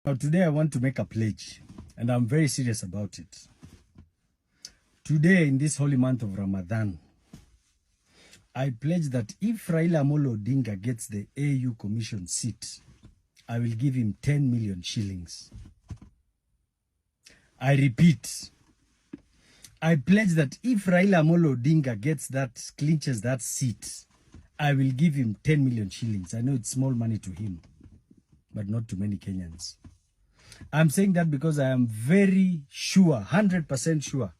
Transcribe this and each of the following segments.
Now today I want to make a pledge, and I'm very serious about it. Today, in this holy month of Ramadan, I pledge that if Raila Amolo Odinga gets the AU Commission seat, I will give him 10 million shillings. I repeat, I pledge that if Raila Amolo Odinga clinches that seat, I will give him 10 million shillings. I know it's small money to him, but not to many Kenyans. I'm saying that because I am very sure, 100% sure,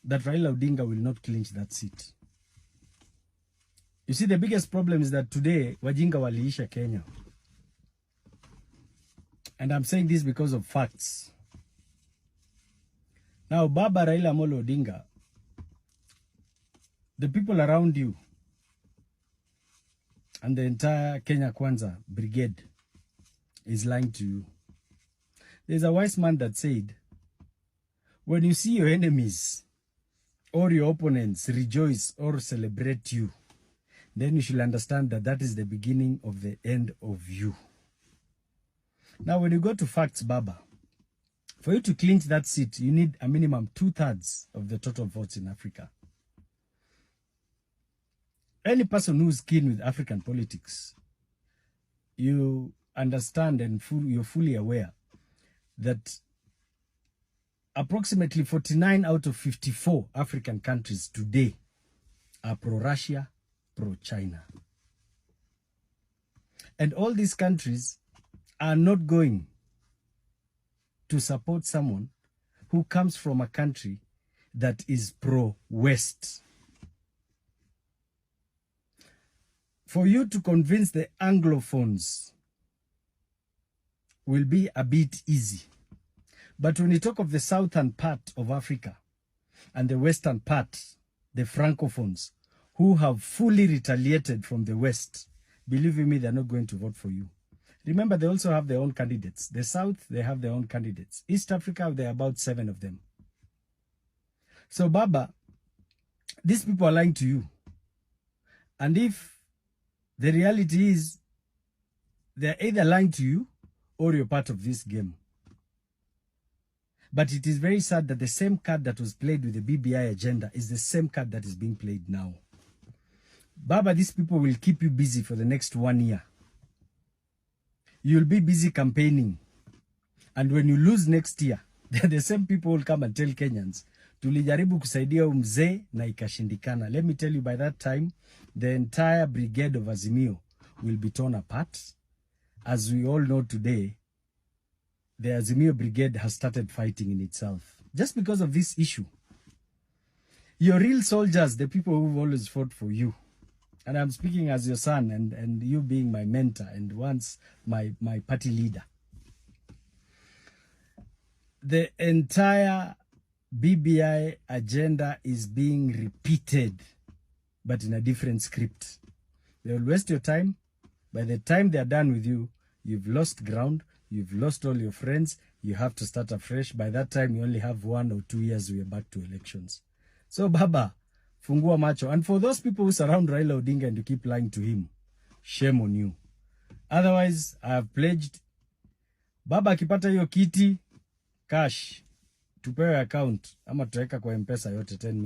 that Raila Odinga will not clinch that seat. You see, the biggest problem is that today, wajinga waliisha Kenya. And I'm saying this because of facts. Now, Baba Raila Amolo Odinga, the people around you, and the entire Kenya Kwanza brigade is lying to you. There's a wise man that said, when you see your enemies or your opponents rejoice or celebrate you, then you should understand that that is the beginning of the end of you. Now, when you go to facts, Baba, for you to clinch that seat, you need a minimum 2/3 of the total votes in Africa. Any person who's keen with African politics, you understand and you're fully aware that approximately 49 out of 54 African countries today are pro-Russia, pro-China. And all these countries are not going to support someone who comes from a country that is pro-West. For you to convince the Anglophones will be a bit easy. But when you talk of the southern part of Africa and the western part, the Francophones, who have fully retaliated from the West, believe me, they're not going to vote for you. Remember, they also have their own candidates. The South, they have their own candidates. East Africa, there are about 7 of them. So, Baba, these people are lying to you. And if the reality is they're either lying to you or you're part of this game. But it is very sad that the same card that was played with the BBI agenda is the same card that is being played now. Baba, these people will keep you busy for the next 1 year. You'll be busy campaigning. And when you lose next year, the same people will come and tell Kenyans, tulijaribu kusaidia mzee na ikashindikana. Let me tell you, by that time, the entire brigade of Azimio will be torn apart. As we all know today, the Azimio brigade has started fighting in itself. Just because of this issue. Your real soldiers, the people who've always fought for you, and I'm speaking as your son and you being my mentor and once my party leader. The entire BBI agenda is being repeated, but in a different script. They will waste your time. By the time they are done with you, you've lost ground, you've lost all your friends, you have to start afresh. By that time, you only have 1 or 2 years, we are back to elections. So, Baba, fungua macho. And for those people who surround Raila Odinga and you keep lying to him, shame on you. Otherwise, I have pledged, Baba akipata hiyo kiti, cash, tupewe account, ama tuweka kwa M-Pesa yote 10 million.